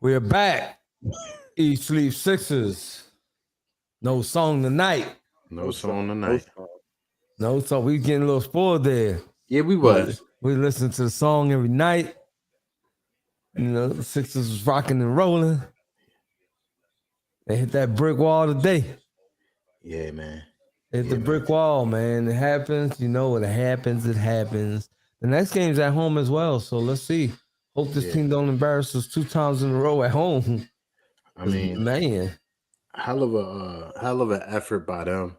We're back. Eat, sleep, Sixers. No song tonight. No song tonight. No song. We getting a little spoiled there. Yeah, we But was. we listen to the song every night. You know, the Sixers was rocking and rolling. They hit that brick wall today. Yeah, man. They hit the brick wall, man. It happens. You know what? It happens. It happens. The next game's at home as well. So let's see. Hope this team don't embarrass us 2 times in a row at home. I mean, man, hell of an effort by them.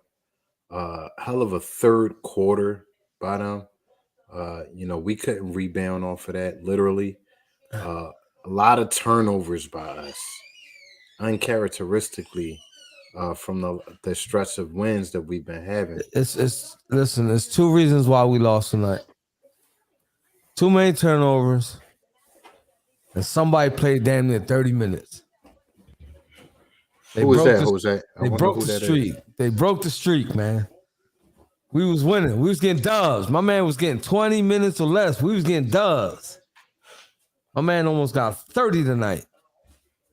Hell of a third quarter by them. We couldn't rebound off of that. Literally, a lot of turnovers by us, uncharacteristically, from the stretch of wins that we've been having. Listen. There's 2 reasons why we lost tonight. Too many turnovers, and somebody played damn near 30 minutes. Who was that, Jose? They broke the streak. They broke the streak, man. We was winning. We was getting dubs. My man was getting 20 minutes or less. We was getting dubs. My man almost got 30 tonight.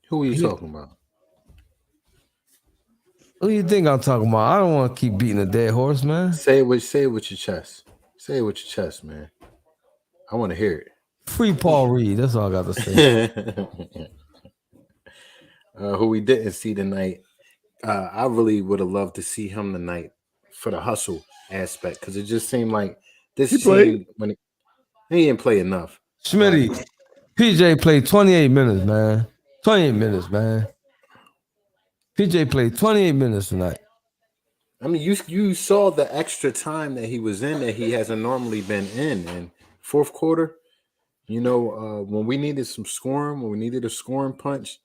Who are you talking about? Who do you think I'm talking about? I don't want to keep beating a dead horse, man. Say it with your chest. Say it with your chest, man. I want to hear it. Free Paul Reed. That's all I got to say. Who we didn't see tonight. I really would have loved to see him tonight for the hustle aspect, because it just seemed like this team, when he didn't play enough. Schmitty, PJ played 28 minutes, man. 28 minutes, man. PJ played 28 minutes tonight. I mean, you saw the extra time that he was in that he hasn't normally been in. And fourth quarter, when we needed some scoring, when we needed a scoring punch,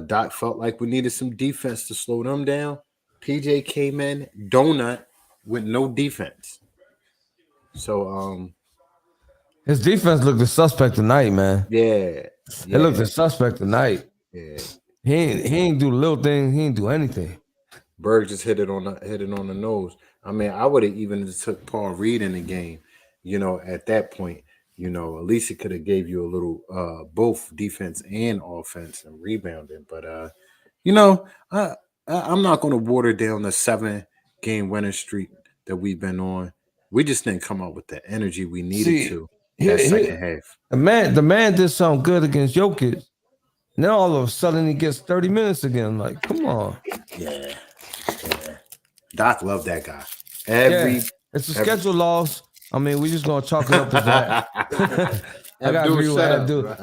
Doc felt like we needed some defense to slow them down. PJ came in donut with no defense. So his defense looked a suspect tonight, man. Yeah. It looked a suspect tonight. Yeah. He ain't do little things. He ain't do anything. Berg just hit it on the nose. I mean, I would have even took Paul Reed in the game. At that point, at least it could have gave you a little both defense and offense and rebounding. But I'm not going to water down the 7-game winning streak that we've been on. We just didn't come out with the energy we needed to that second half. The man did something good against Jokic. Now all of a sudden he gets 30 minutes again. Like, come on. Yeah. Doc loved that guy. It's a schedule loss. I mean, we just gonna chalk it up as that. I gotta agree with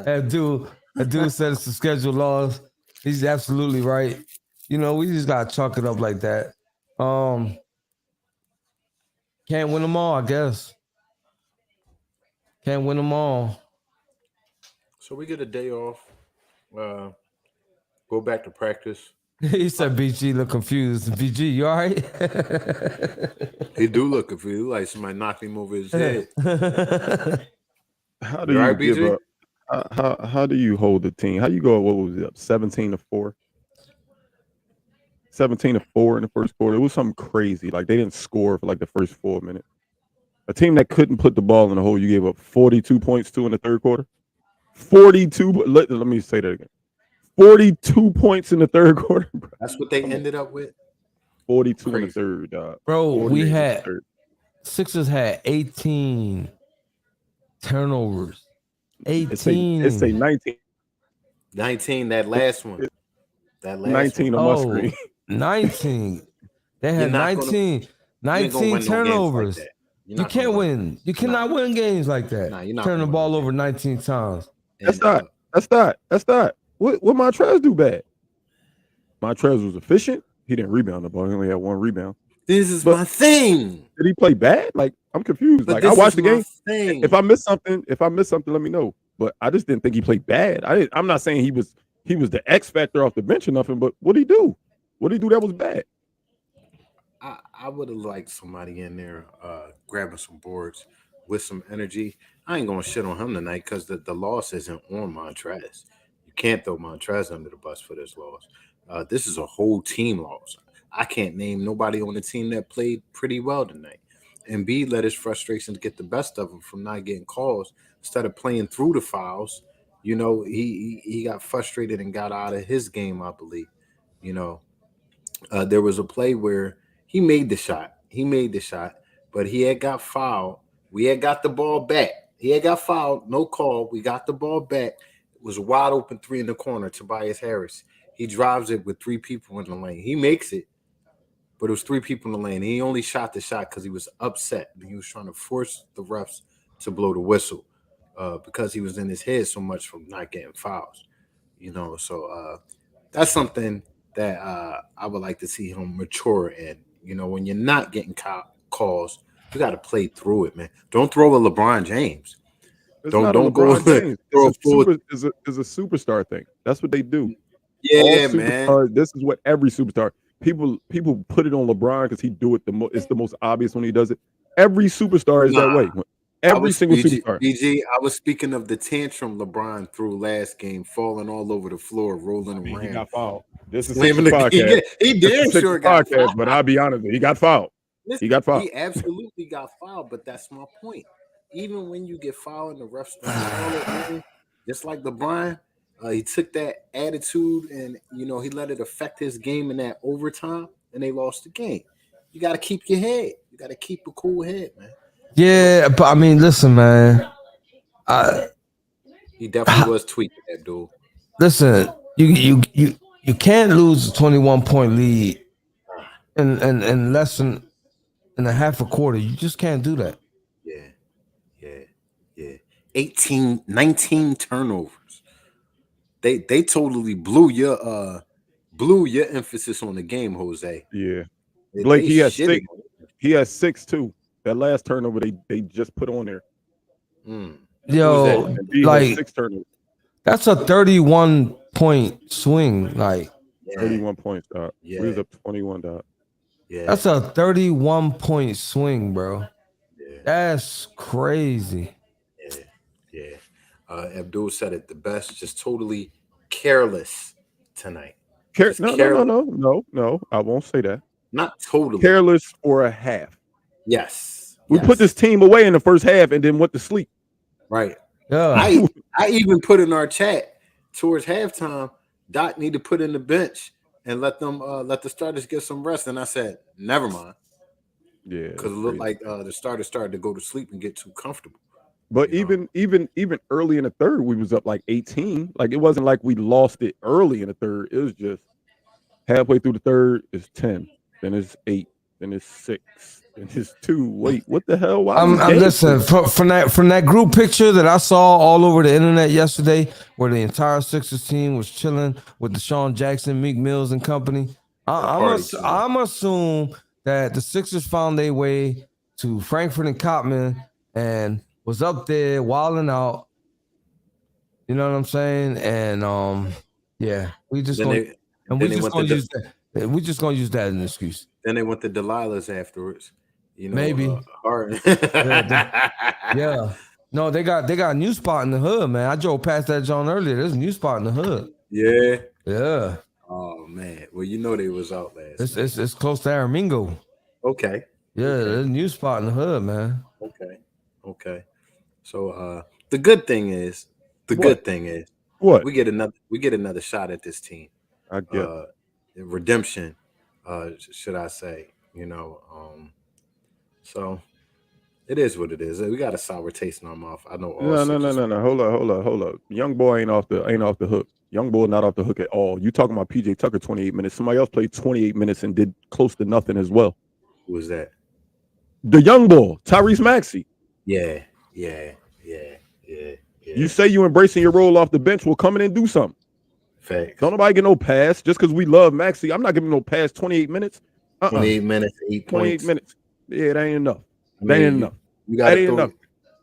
Abdul said it's a schedule loss. He's absolutely right. We just gotta chalk it up like that. Can't win them all, I guess. Can't win them all. So we get a day off. Go back to practice. He said BG look confused. BG, you all right? He do look confused. Like somebody knocked him over his head. How do you give up? How do you hold the team? How you go? What was it up? 17-4. 17-4 in the first quarter. It was something crazy. Like they didn't score for like the first 4 minutes. A team that couldn't put the ball in the hole, you gave up 42 points to in the third quarter. 42. Let me say that again. 42 points in the third quarter. Bro. That's what they ended up with. 42 in the third, dog. Bro, Sixers had 18 turnovers. 18. It's a 19. 19, that last one. That last 19 one. On my screen. 19. They had 19 turnovers. Like you can't win. You cannot win games like that. Turn the ball over 19 times. That's not. What Montrez do bad? Montrez was efficient. He didn't rebound the ball. He only had 1 rebound. This is my thing. Did he play bad? Like, I'm confused. Like, I watched the game. If I missed something, let me know. But I just didn't think he played bad. I'm not saying he was the X factor off the bench or nothing. But what did he do? What did he do that was bad? I would have liked somebody in there grabbing some boards with some energy. I ain't gonna shit on him tonight because the loss isn't on Montrez. You can't throw Montrez under the bus for this loss. This is a whole team loss. I can't name nobody on the team that played pretty well tonight. Embiid let his frustrations get the best of him from not getting calls instead of playing through the fouls. You know, he got frustrated and got out of his game, I believe. You know, there was a play where he made the shot. But he had got fouled. We had got the ball back. He had got fouled, no call. We got the ball back. It was a wide open 3 in the corner, Tobias Harris. He drives it with 3 people in the lane. He makes it, but it was 3 people in the lane. He only shot the shot because he was upset. He was trying to force the refs to blow the whistle because he was in his head so much from not getting fouls. You know, so that's something that I would like to see him mature in. You know, when you're not getting calls, you got to play through it, man. Don't throw a LeBron James. Don't go James. It's a superstar thing. That's what they do. Yeah, man. This is what every superstar. People put it on LeBron because he do it the most. It's the most obvious when he does it. Every superstar is that way. Every single superstar. BG, I was speaking of the tantrum LeBron threw last game, falling all over the floor, rolling around. He got fouled. This is a podcast. He damn sure got fouled. But I'll be honest, he got fouled. Listen, he got fouled. He absolutely got fouled, but that's my point. Even when you get fouled and the refs don't call it, just like LeBron, he took that attitude and he let it affect his game in that overtime, and they lost the game. You got to keep your head. You got to keep a cool head, man. Yeah, but I mean, listen, man. He definitely was tweaking that dude. Listen, you can't lose a 21-point lead in less than in a half a quarter. You just can't do that. Yeah. 19 turnovers. They totally blew your emphasis on the game, Jose. Yeah. Blake, he has 6. He has 6 too. That last turnover they just put on there. Yo, like 6 turnovers. That's a 31-point swing. Like 31 points, dog. Yeah. We was up 21, dog. Yeah. That's a 31-point swing, bro. Yeah. That's crazy. Yeah. Abdul said it the best. Just totally careless tonight. No. I won't say that. Not totally careless for a half. Yes. We put this team away in the first half and then went to sleep. Right. Yeah. I even put in our chat towards halftime, Doc need to put in the bench and let the starters get some rest. And I said, never mind. Yeah. Because it looked like the starters started to go to sleep and get too comfortable. But even early in the third, we was up like 18. Like it wasn't like we lost it early in the third. It was just halfway through the third, it's 10, then it's 8, then it's 6, then it's 2. Wait, what the hell? I'm listen from that group picture that I saw all over the internet yesterday, where the entire Sixers team was chilling with Deshaun Jackson, Meek Mills, and company. I'm assume that the Sixers found their way to Frankfurt and Cotman and was up there wilding out. You know what I'm saying? And yeah, we just gonna use that. We're just gonna use that as an excuse. Then they went to Delilah's afterwards. Maybe. Yeah. No, they got a new spot in the hood, man. I drove past that John earlier. There's a new spot in the hood. Yeah. Yeah. Oh man. Well, they was out last. It's close to Aramingo. Okay. Yeah, there's a new spot in the hood, man. Okay. So the good thing is what? we get another shot at this team. I get redemption, should I say, so it is what it is. We got a sour taste in our mouth. I know. No. Hold up. Young boy ain't off the hook. Young boy not off the hook at all. You talking about PJ Tucker 28 minutes. Somebody else played 28 minutes and did close to nothing as well. Who was that? The young boy, Tyrese Maxey. Yeah. You say you embracing your role off the bench. We'll come in and do something. Facts. Don't nobody get no pass just because we love Maxey. I'm not giving no pass 28 minutes. 28 minutes, 8 28 points. minutes. Yeah, that ain't enough. That ain't enough. You got enough.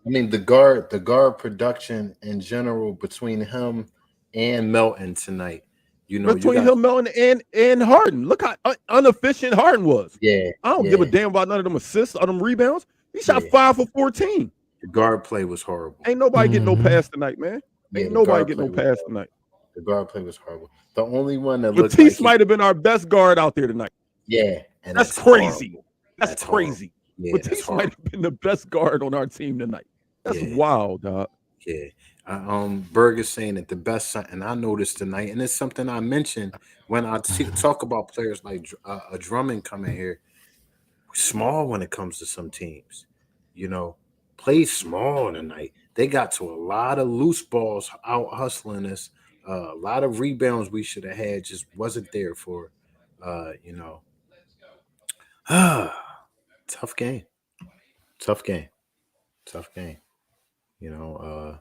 I mean, the guard production in general between him and Melton tonight. Between him, Melton, and Harden. Look how inefficient Harden was. Yeah. I don't give a damn about none of them assists or them rebounds. He shot 5 for 14. The guard play was horrible. Ain't nobody getting no pass tonight, man. Ain't nobody getting no pass tonight. The guard play was horrible. The only one that looked Matisse might have been our best guard out there tonight. Yeah. And that's crazy. Horrible. That's crazy. Yeah, Matisse might have been the best guard on our team tonight. That's wild, dog. Yeah. Berg is saying that the best, and I noticed tonight, and it's something I mentioned when I talk about players like a Drummond coming here. Small when it comes to some teams, play small tonight. They got to a lot of loose balls out hustling us. A lot of rebounds we should have had just wasn't there for, uh, you know. Tough game, tough game, tough game. You know,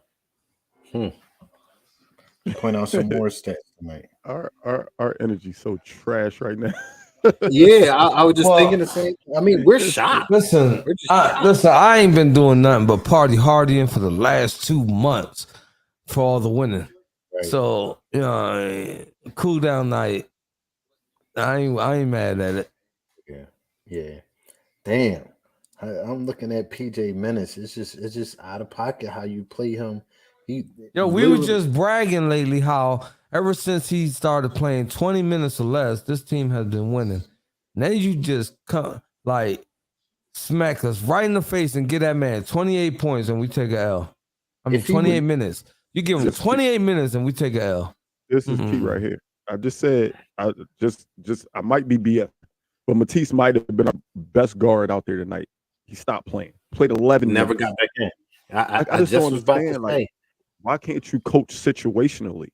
point out some more stats tonight. Our energy's so trash right now. Yeah, I was just thinking the same. I mean, we're shocked. Listen, I ain't been doing nothing but party hardying for the last 2 months for all the winning. Right. So cool down night. I ain't mad at it. Yeah. Damn, I'm looking at PJ Menace. It's just out of pocket how you play him. We were just bragging lately how ever since he started playing 20 minutes or less, this team has been winning. Now you just come smack us right in the face and get that man 28 points and we take an L. I mean 28 minutes. You give him 28 minutes and we take an L. This is key right here. I just said I might be BF, but Matisse might have been our best guard out there tonight. He stopped playing. Played 11 Never minutes. got back in. I just don't understand. Why can't you coach situationally?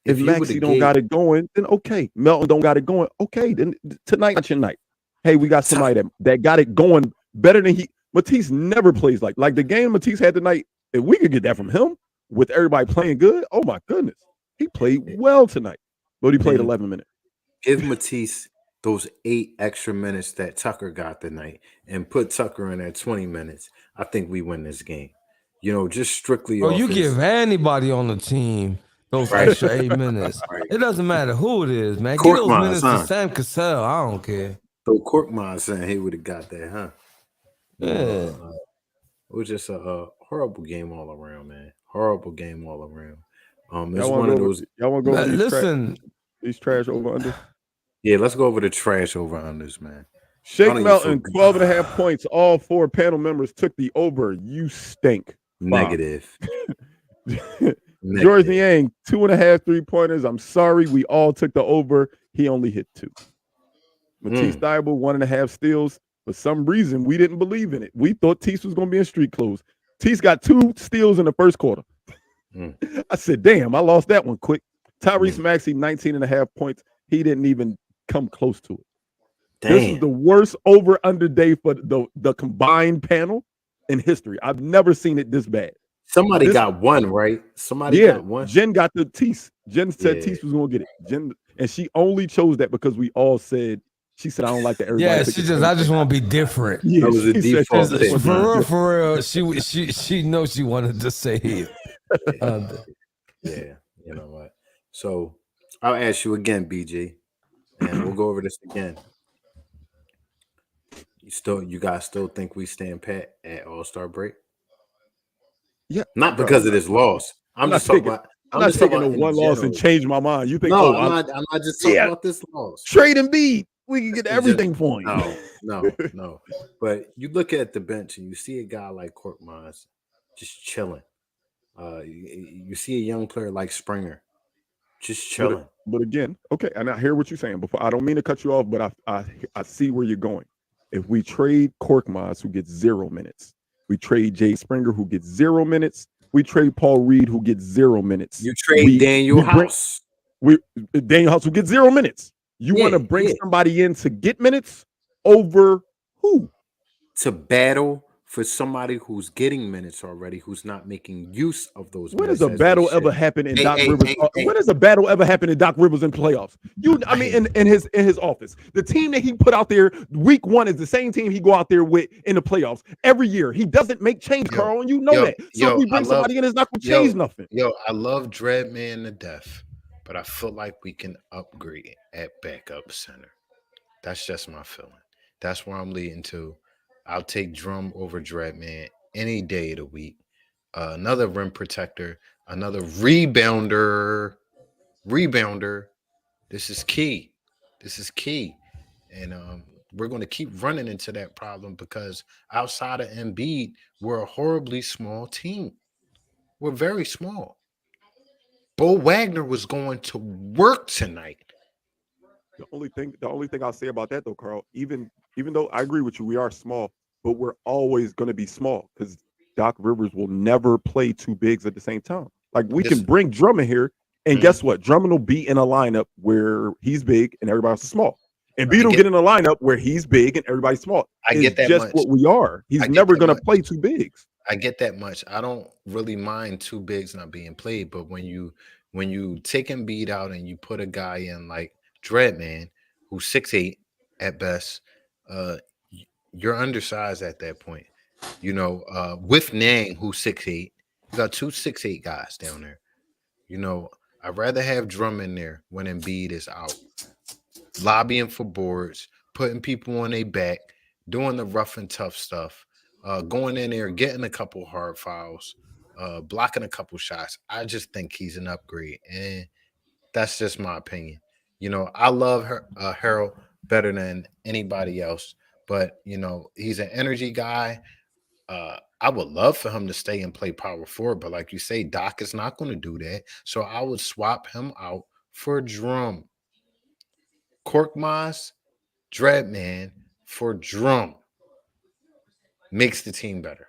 If Maxey don't got it going, then okay. Melton don't got it going. Okay, then tonight's your night. Hey, we got somebody that got it going better than Matisse never plays like the game Matisse had tonight. If we could get that from him with everybody playing good, oh my goodness. He played well tonight, but he played 11 minutes. Give Matisse those 8 extra minutes that Tucker got tonight and put Tucker in at 20 minutes. I think we win this game. Just strictly. Oh, you give anybody on the team those extra 8 minutes. Right. It doesn't matter who it is, man. Give those minutes to Sam Cassell. I don't care. So Korkmaz saying he would have got that, huh? Yeah. It was just a horrible game all around, man. Horrible game all around. It's one of those. Y'all want to go over these trash over under? Yeah, let's go over the trash over unders, man. Shake Melton, 12.5 points. All 4 panel members took the over. You stink. Negative. George Niang, 2.5 3-pointers. I'm sorry. We all took the over. He only hit 2. Matisse Thybulle, 1.5 steals. For some reason, we didn't believe in it. We thought Tease was going to be in street clothes. Tease got 2 steals in the first quarter. I said, damn, I lost that one quick. Tyrese Maxey, 19.5 points. He didn't even come close to it. Damn. This is the worst over-under day for the combined panel in history. I've never seen it this bad. Somebody got one, right? Somebody got one. Jen got the Tease. Jen said Tease was going to get it. Jen, and she only chose that because we all said, she said, I don't like that. Yeah, I just want to be different. Yeah, that was a default thing. For real, she knows she wanted to say it. Yeah, you know what? So I'll ask you again, BG, and we'll go over this again. You guys still think we stand pat at All-Star break? Yeah, not because of this loss. I'm just talking about. I'm not taking a one loss and change my mind. You think? No, I'm not just talking about this loss. Trade Embiid. We can get everything for him. No. But you look at the bench and you see a guy like Korkmaz just chilling. You see a young player like Springer just chilling. But again, okay, and I hear what you're saying. Before I don't mean to cut you off, but I see where you're going. If we trade Korkmaz, who gets 0 minutes, we trade Jay Springer, who gets 0 minutes, we trade Paul Reed, who gets 0 minutes. You trade Daniel House. Daniel House, who gets 0 minutes. You want to bring somebody in to get minutes over who? To battle for somebody who's getting minutes already, who's not making use of those minutes. When does a battle ever happen in Doc Rivers? When does a battle ever happen in Doc Rivers in playoffs? In his office. The team that he put out there week 1 is the same team he go out there with in the playoffs every year. He doesn't make change, Carl, and you know that. So if we bring somebody in, it's not going to change nothing. I love Dreadman to death, but I feel like we can upgrade at backup center. That's just my feeling. That's where I'm leading to. I'll take Drum over Dreadman any day of the week. Another rim protector, another rebounder. This is key. And we're going to keep running into that problem because outside of Embiid, we're a horribly small team. were very small. Bo Wagner was going to work tonight. The only thing I'll say about that though, Carl, even though I agree with you, we are small, but we're always going to be small because Doc Rivers will never play two bigs at the same time. Like we can bring Drummond here, and guess what? Drummond will be in a lineup where he's big and everybody else is small. And Embiid will get in a lineup where he's big and everybody's small. I get that just much. What we are. He's never going to play two bigs. I get that much. I don't really mind two bigs not being played, but when you take Embiid out and you put a guy in like Dreadman, who's 6'8" at best, you're undersized at that point. You know, with Nang, who's 6'8", you got two 6'8" guys down there. You know, I'd rather have Drummond there when Embiid is out, lobbying for boards, putting people on their back, doing the rough and tough stuff, going in there, getting a couple hard fouls, blocking a couple shots. I just think he's an upgrade, and that's just my opinion. You know, I love Harold better than anybody else, but you know, he's an energy guy. I would love for him to stay and play power forward, but like you say, Doc is not going to do that. So I would swap him out for Drum. Korkmaz, Dreadman for Drum makes the team better,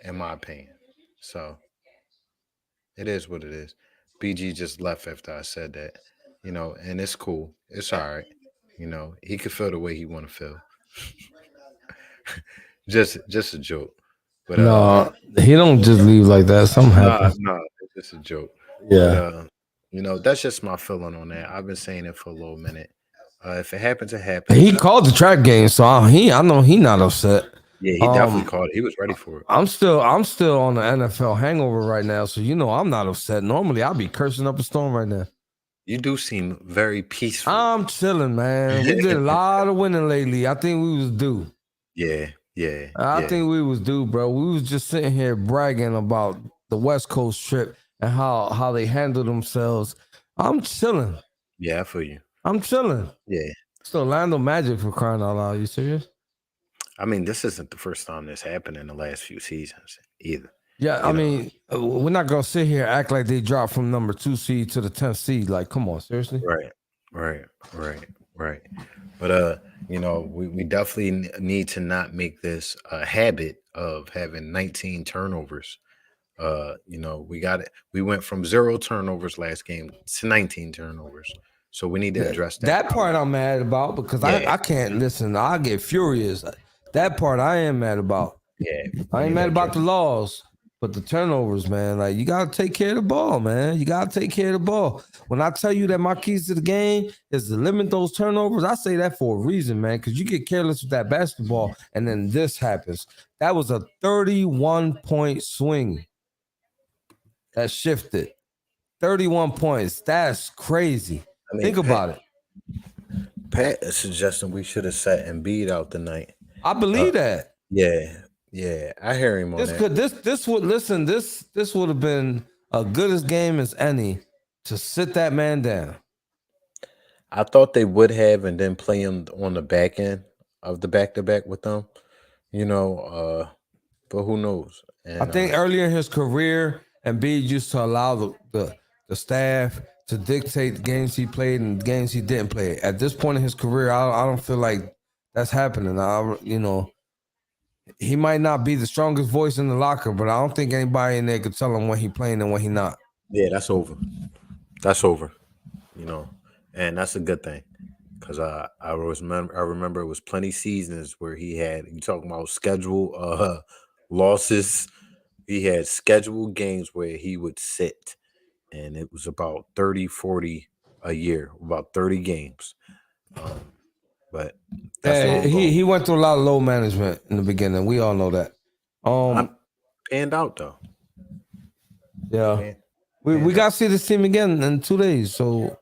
in my opinion. So it is what it is. BG just left after I said that, you know, and it's cool. It's all right. You know, he could feel the way he want to feel. just a joke. But no, he don't just leave like that. Something happens. No, it's just a joke. Yeah. But, you know, that's just my feeling on that. I've been saying it for a little minute. If it happens, it happens. He called the track game, so I know he not upset. Yeah, he definitely called it. He was ready for it. I'm still on the NFL hangover right now, so you know I'm not upset. Normally I'll be cursing up a storm right now. You do seem very peaceful. I'm chilling, man. We did a lot of winning lately. I think we was due. Yeah. I think we was due, bro. We was just sitting here bragging about the West Coast trip and how they handled themselves. I'm chilling. Yeah, I feel you. I'm chilling. Yeah. It's the Orlando Magic, for crying out loud. You serious? I mean, this isn't the first time this happened in the last few seasons either. Yeah, I mean, we're not gonna sit here and act like they dropped from number 2 seed to the 10th seed. Like, come on, seriously? Right. But you know, we definitely need to not make this a habit of having 19 turnovers. You know, we went from 0 turnovers last game to 19 turnovers. So we need to address that. That part I'm mad about because I can't listen. I get furious. That part I am mad about. Yeah. I ain't mad about the laws, but the turnovers, man. Like, you gotta take care of the ball, man. You gotta take care of the ball. When I tell you that my keys to the game is to limit those turnovers, I say that for a reason, man. Because you get careless with that basketball, and then this happens. That was a 31-point swing that shifted. 31 points. That's crazy. I mean, think about it. Pat is suggesting we should have sat Embiid out tonight. I believe that. Yeah, I hear him on that. This would have been a good as game as any to sit that man down. I thought they would have, and then play him on the back end of the back-to-back with them. You know, but who knows? And, I think earlier in his career, Embiid used to allow the staff to dictate the games he played and the games he didn't play. At this point in his career, I don't feel like that's happening. You know, he might not be the strongest voice in the locker, but I don't think anybody in there could tell him when he playing and when he not. Yeah, that's over. That's over. You know, and that's a good thing because I remember it was plenty seasons where he had, you talking about schedule losses. He had scheduled games where he would sit, and it was about 30, 40 a year, about 30 games. But he went through a lot of low management in the beginning. We all know that. I'm panned out though. Yeah, we got to see this team again in 2 days. So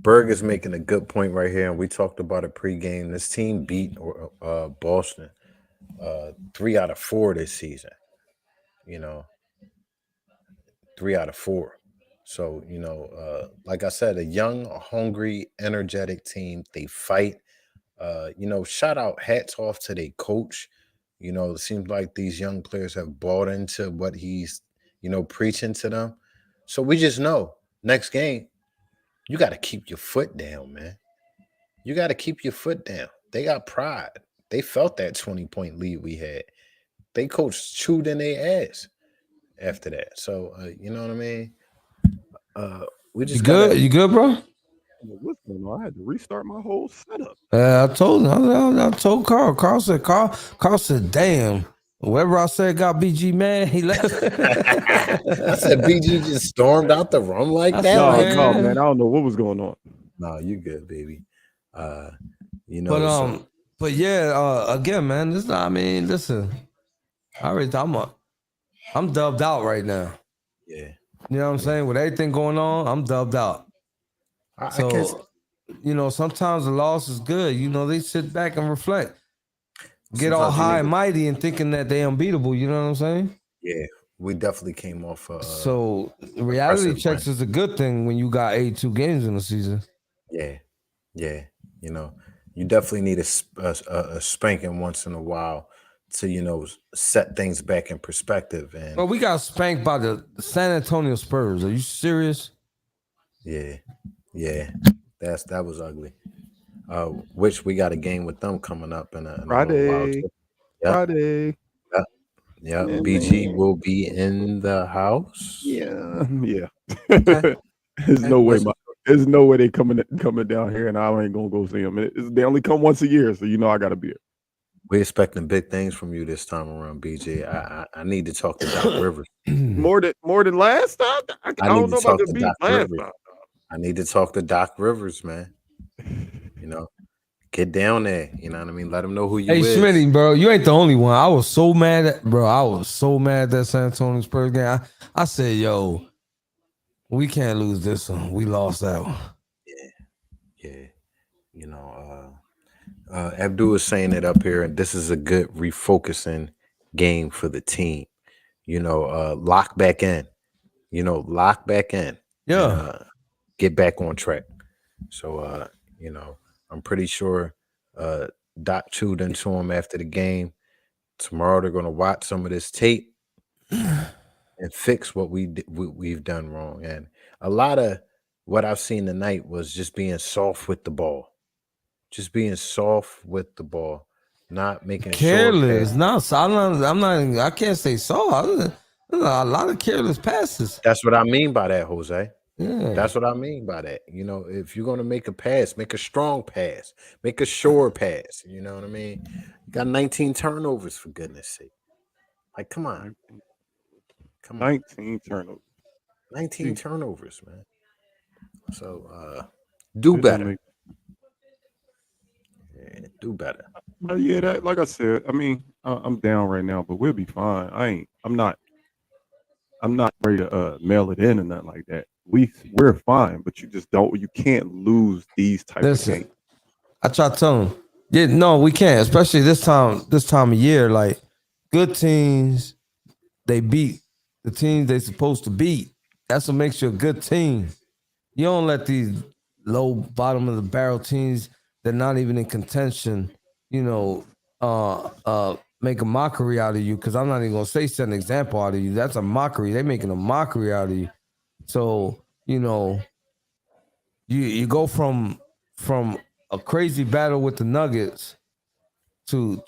Berg is making a good point right here, and we talked about it pregame. This team beat Boston 3 out of 4 this season. You know, 3 out of 4. So, you know, like I said, a young, hungry, energetic team. They fight. You know, shout out, hats off to their coach. You know, it seems like these young players have bought into what he's, preaching to them. So we just know next game, you got to keep your foot down, man. You got to keep your foot down. They got pride. They felt that 20-point lead we had. They coach chewed in their ass after that. So, you know what I mean? We just You good, bro? What's going on? I had to restart my whole setup. I told him. I told Carl. Carl said, damn. Whoever I said got BG mad, he left. I said BG just stormed out the room like that. No, man. I don't know what was going on. No, you good, baby. But yeah, again, man, listen. I'm dubbed out right now. Yeah. You know what I'm saying? With everything going on, I'm dubbed out. Sometimes the loss is good. They sit back and reflect. Get all high and mighty and thinking that they unbeatable. You know what I'm saying? Yeah, we definitely came off. So reality checks is a good thing when you got 82 games in the season. Yeah. You definitely need a spanking once in a while to set things back in perspective. And we got spanked by the San Antonio Spurs. Are you serious? Yeah, that was ugly. Which we got a game with them coming up in a Friday. Friday. Yeah. BG will be in the house. Yeah. Okay. There's no way they coming down here, and I ain't gonna go see them. They only come once a year, so I gotta be here. We're expecting big things from you this time around, BJ. I need to talk to Doc Rivers. more than last time. I don't know about the beat last time. I need to talk to Doc Rivers, man. Get down there. You know what I mean? Let him know who you is. Hey, Smitty, bro, you ain't the only one. I was so mad at that San Antonio Spurs game. I said, yo, we can't lose this one. We lost that one. Yeah. Abdul is saying it up here, and this is a good refocusing game for the team. Lock back in. Yeah. And, get back on track. So, I'm pretty sure Doc chewed into him after the game. Tomorrow they're going to watch some of this tape and fix what we've done wrong. And a lot of what I've seen tonight was just being soft with the ball. Not making careless. I can't say soft. A lot of careless passes. That's what I mean by that, Jose. Yeah. That's what I mean by that. If you're going to make a pass, make a strong pass, make a sure pass. You know what I mean? You got 19 turnovers, for goodness sake. Like, come on. 19 turnovers. 19 turnovers, man. So, do better. Yeah, do better. Yeah, like I said, I'm down right now, but we'll be fine. I'm not ready to mail it in or nothing like that. We're fine, but you can't lose these types of games. I try to tell them, yeah, no, we can't, especially this time of year. Like, good teams, they beat the teams they supposed to beat. That's what makes you a good team. You don't let these low bottom of the barrel teams that not even in contention, make a mockery out of you. Because I'm not even gonna set an example out of you. That's a mockery. They're making a mockery out of you. So, you go from a crazy battle with the Nuggets to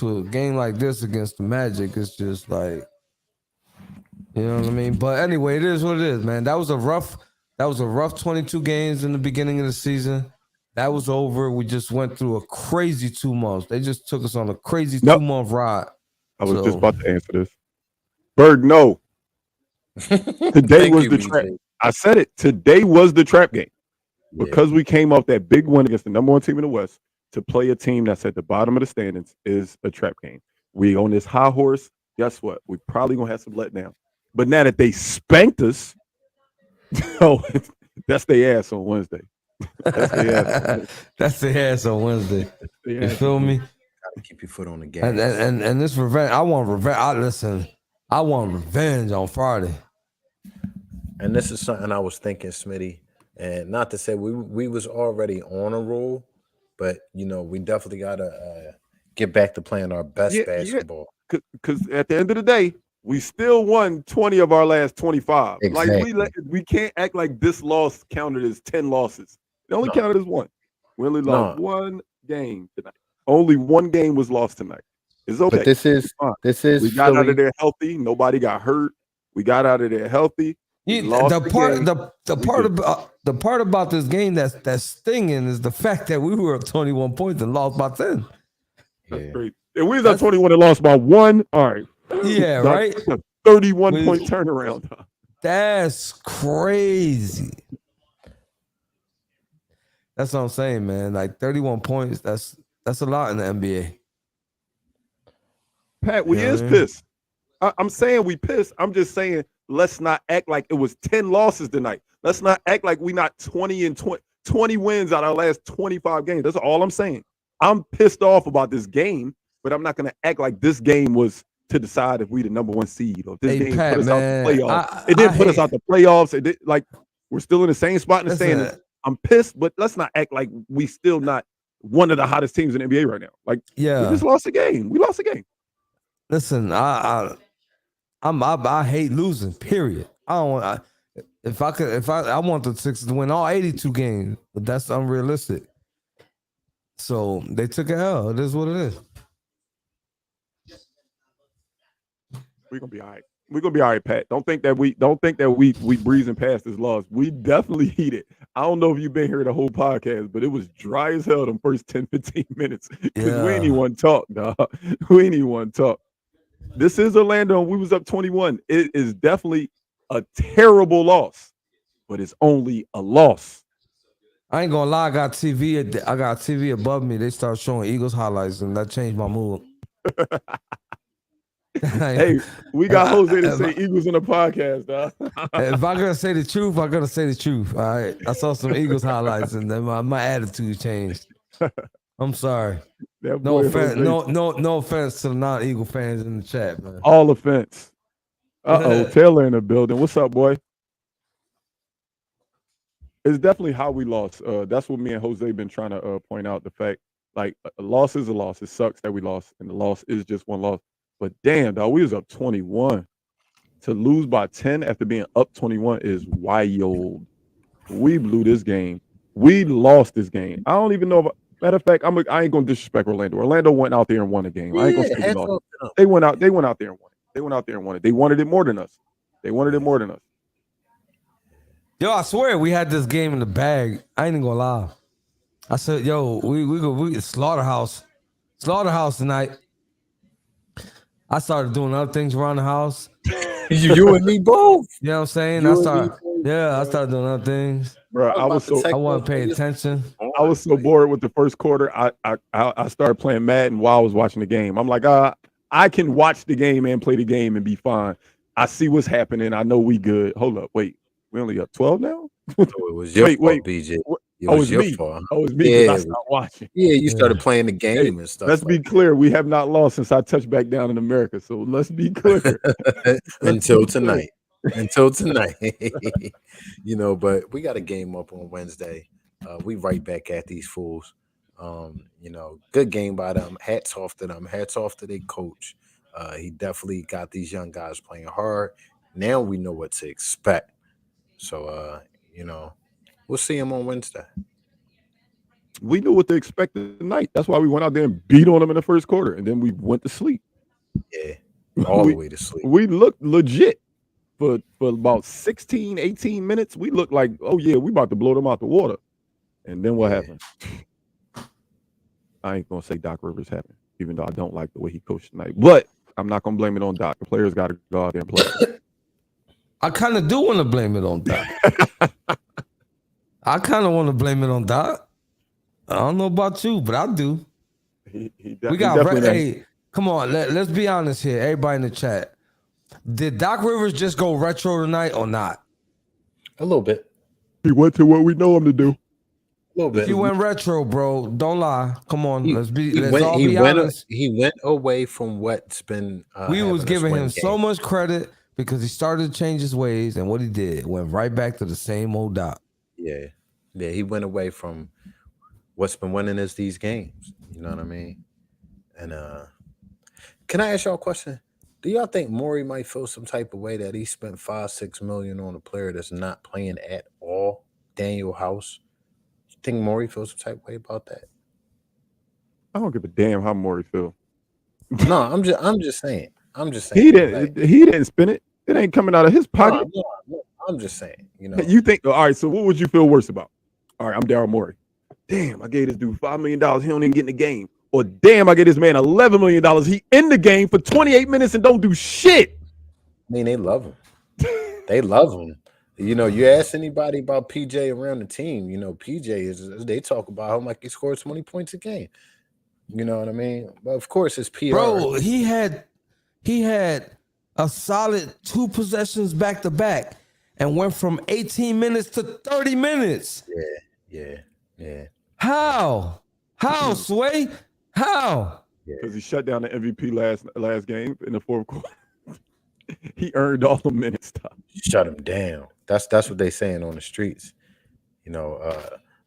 a game like this against the Magic. It's just like, you know what I mean? But anyway, it is what it is, man. That was a rough 22 games in the beginning of the season. That was over. We just went through a crazy 2 months. They just took us on a crazy 2-month ride. I was just about to answer this. Berg, no. Today was the trap. I said it. Today was the trap game. Because we came off that big win against the number 1 team in the West, to play a team that's at the bottom of the standings is a trap game. We on this high horse. Guess what? We probably going to have some letdown. But now that they spanked us, that's their ass on Wednesday. That's their ass on Wednesday. You feel me? Gotta keep your foot on the gas. And this revenge, I want revenge. I want revenge on Friday. And this is something I was thinking, Smitty, and not to say we was already on a roll, but we definitely gotta get back to playing our best basketball. Because at the end of the day, we still won 20 of our last 25. Exactly. Like we can't act like this loss counted as 10 losses. It only counted as one. We only lost one game tonight. Only one game was lost tonight. It's okay. But this is we got out of there healthy. Nobody got hurt. We got out of there healthy. The part about this game that's stinging is the fact that we were up 21 points and lost by 10. That's great. And we was up 21 and lost by 1. All right. Yeah, right. 31-point turnaround. That's crazy. That's what I'm saying, man. Like 31 points. That's a lot in the NBA. Pat, we is pissed. I'm saying we pissed. I'm just saying let's not act like it was 10 losses tonight. Let's not act like we not 20 wins out of our last 25 games. That's all I'm saying. I'm pissed off about this game, but I'm not going to act like this game was to decide if we the number 1 seed or this game Pat, put us out the playoffs. It didn't put us out the playoffs. It did, like we're still in the same spot in the standings. I'm pissed, but let's not act like we still not one of the hottest teams in the NBA right now. Like, we just lost a game. We lost a game. Listen, I hate losing. Period. I don't want. I want the Sixers to win all 82 games, but that's unrealistic. So they took a L. It is what it is. We're gonna be all right. We're gonna be all right, Pat. Don't think that we breezing past this loss. We definitely heated. I don't know if you've been here the whole podcast, but it was dry as hell them first 10-15 minutes. Because we ain't even talk, dog. We ain't even talk. This is Orlando, and we was up 21. It is definitely a terrible loss, but it's only a loss. I ain't gonna lie, I got TV above me. They start showing Eagles highlights, and that changed my mood. Hey, we got Jose to say Eagles on the podcast, dog. If I'm gonna say the truth, I'm gonna say the truth. All right. I saw some Eagles highlights, and then my attitude changed. I'm sorry. No offense. No offense to the non-Eagle fans in the chat, man. All offense. Taylor in the building. What's up, boy? It's definitely how we lost. That's what me and Jose been trying to point out. The fact, like, a loss is a loss. It sucks that we lost, and the loss is just one loss. But damn, dog, we was up 21. To lose by 10 after being up 21 is wild. We blew this game. We lost this game. I don't even know if. Matter of fact, I ain't gonna disrespect Orlando. Orlando went out there and won the game. I ain't gonna say lost. They went out there and won it. They went out there and won it. They wanted it more than us. Yo, I swear we had this game in the bag. I ain't even gonna lie. I said, yo, we slaughterhouse tonight. I started doing other things around the house. you and me both. You know what I'm saying? I started doing other things. Bro, I wasn't paying attention. I was so bored with the first quarter. I started playing Madden while I was watching the game. I'm like, I can watch the game and play the game and be fine. I see what's happening. I know we good. Hold up, wait. We only up 12 now? It was your fault, BJ. It was your fault. Oh, it's me. I stopped watching. Yeah, you started playing the game and stuff. Let's be clear. We have not lost since I touched back down in America. So let's be clear. Until tonight. You know, but we got a game up on Wednesday. We right back at these fools. You know, good game by them. Hats off to them. Hats off to their coach. He definitely got these young guys playing hard. Now we know what to expect. So, you know, we'll see him on Wednesday. We knew what to expect tonight. That's why we went out there and beat on them in the first quarter, and then we went to sleep. Yeah, all the way to sleep. We looked legit for about 16, 18 minutes. We looked like, oh, yeah, we about to blow them out the water. And then what happened? I ain't going to say Doc Rivers happened, even though I don't like the way he coached tonight. But I'm not going to blame it on Doc. The players got to go out there and play. I kind of do want to blame it on Doc. I kind of want to blame it on Doc. I don't know about you, but I do. Hey, come on. Let's be honest here. Everybody in the chat. Did Doc Rivers just go retro tonight or not? A little bit. He went to what we know him to do. A little bit. He went retro, bro. Don't lie. Come on. Let's be honest. He went away from what's been. We was giving him so much credit because he started to change his ways, and what he did went right back to the same old Doc. Yeah. He went away from what's been winning us these games. You know what I mean? And can I ask y'all a question? Do y'all think Morey might feel some type of way that he spent $5-6 million on a player that's not playing at all? Daniel House. You think Morey feels some type of way about that? I don't give a damn how Morey feel. No, I'm just saying. He didn't spend it. It ain't coming out of his pocket. No, I'm just saying. You know, you think? All right. So what would you feel worse about? All right, I'm Daryl Morey. Damn, I gave this dude $5 million. He don't even get in the game. Or damn, I gave this man $11 million. He in the game for 28 minutes and don't do shit. I mean, they love him. They love him. You know, you ask anybody about PJ around the team, you know, PJ they talk about him like he scores 20 points a game. You know what I mean? But of course, it's PR. Bro, he had a solid 2 possessions back to back and went from 18 minutes to 30 minutes. Yeah. How, Sway? How? Because he shut down the MVP last game in the fourth quarter. He earned all the minutes. Shut him down. That's what they saying on the streets. You know,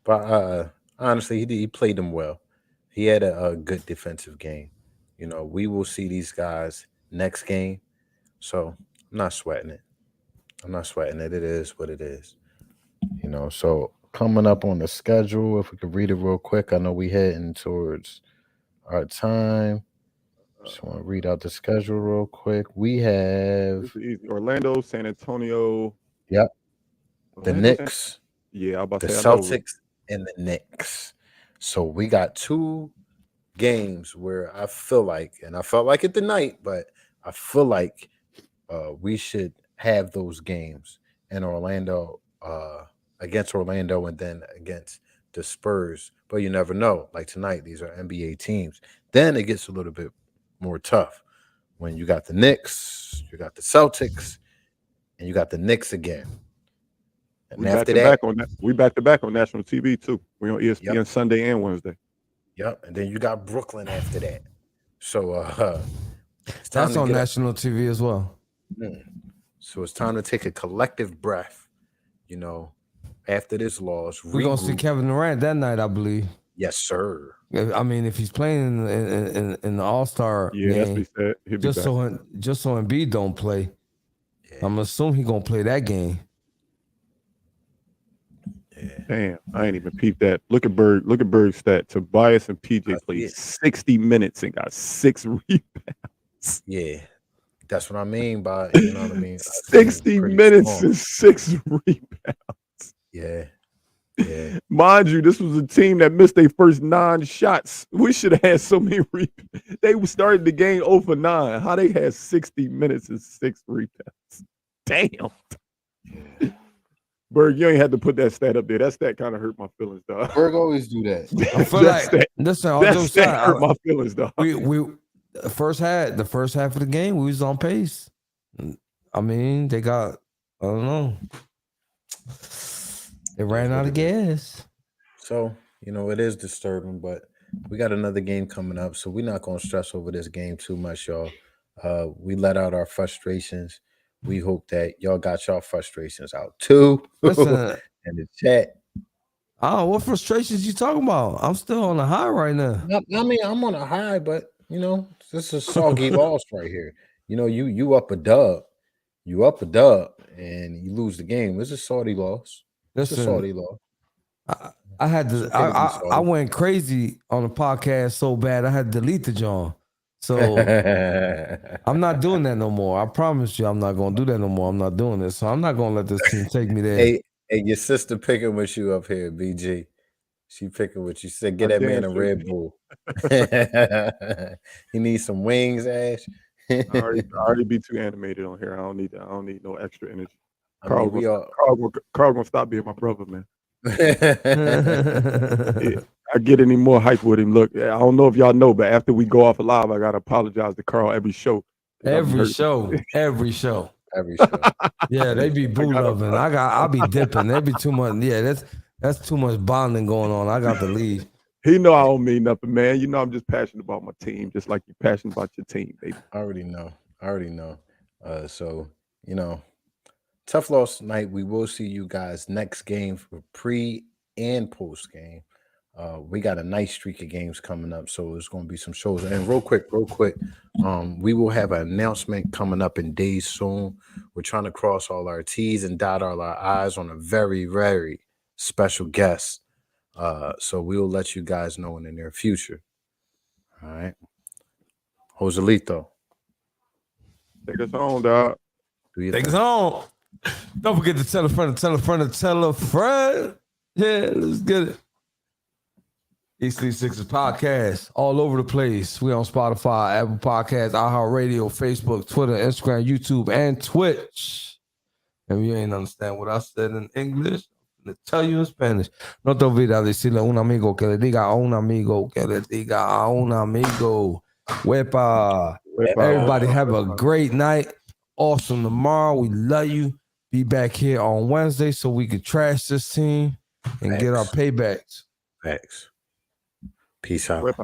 but honestly, he played them well. He had a good defensive game. You know, we will see these guys next game. So I'm not sweating it. It is what it is. You know, so coming up on the schedule, if we could read it real quick. I know we heading towards our time. Just want to read out the schedule real quick. We have Orlando, San Antonio. Yep. The Knicks. Yeah, I'm about the to say Celtics and the Knicks. So we got 2 games where I feel like, and I felt like it tonight, but I feel like we should have those games in Orlando, against Orlando, and then against the Spurs. But you never know. Like tonight, these are NBA teams. Then it gets a little bit more tough when you got the Knicks, you got the Celtics, and you got the Knicks again. And we after that, we back to back on national TV too. We on ESPN Sunday and Wednesday. Yep, and then you got Brooklyn after that. So that's on national TV as well. So it's time to take a collective breath. You know, after this loss, we're gonna see Kevin Durant that night, I believe. Yes, sir. I mean, if he's playing in the All-Star game, just so Embiid don't play, I'm assuming he's gonna play that game. Yeah. Damn, I ain't even peeped that. Look at Berg's stat. Tobias and PJ played 60 minutes and got 6 rebounds. Yeah, that's what I mean by, you know what I mean? 60 minutes and 6 rebounds. Yeah. Mind you, this was a team that missed their first 9 shots. We should have had so many rebounds. They started the game 0 for 9. How they had 60 minutes and 6 rebounds? Damn. Yeah. Berg, you ain't had to put that stat up there. That stat kind of hurt my feelings, dog. Berg always do that. I feel that stat hurt my feelings, dog. We the first half of the game, we was on pace. I mean, they got, I don't know. They ran out of gas. So, you know, it is disturbing, but we got another game coming up, so we're not going to stress over this game too much, y'all. We let out our frustrations. We hope that y'all got y'all frustrations out too. Listen, in the chat. Oh, what frustrations you talking about? I'm still on a high right now. I mean, I'm on a high, but you know, this is a soggy loss right here. You know, you up a dub, and you lose the game. It's a salty loss. It's a salty loss. I had to. I went crazy on the podcast so bad I had to delete the John. So I'm not doing that no more. I promise you, I'm not gonna do that no more. I'm not doing this. So I'm not gonna let this team take me there. Hey, your sister picking with you up here, BG. She picking with you. She said, "Get that man a Red Bull." He needs some wings, Ash. I already be too animated on here. I don't need no extra energy. Carl gonna stop being my brother, man. Yeah, I get any more hype with him. Look, I don't know if y'all know, but after we go off live, I gotta apologize to Carl every show. Every show. Yeah, they be boo loving. I'll be dipping. There be too much. Yeah, that's too much bonding going on. I got to leave. He know I don't mean nothing, man. You know I'm just passionate about my team, just like you're passionate about your team, baby. I already know. So you know, tough loss tonight. We will see you guys next game for pre and post game. We got a nice streak of games coming up, so it's going to be some shows. And real quick, we will have an announcement coming up in days soon. We're trying to cross all our T's and dot all our I's on a very, very special guest. So we will let you guys know in the near future. All right, Joselito, Take us home, dog. Take us home. Don't forget to tell a friend, tell a friend, tell a friend. Yeah, let's get it. East 36's podcast all over the place. We on Spotify, Apple Podcasts, iHeartRadio, Facebook, Twitter, Instagram, YouTube, and Twitch. And you ain't understand what I said in English, I'm gonna tell you in Spanish. No te olvides decirle a un amigo que le diga a un amigo que le diga a un amigo. Wepa. Everybody have a great night. Awesome tomorrow. We love you. Be back here on Wednesday so we can trash this team and get our paybacks. Facts. Peace out.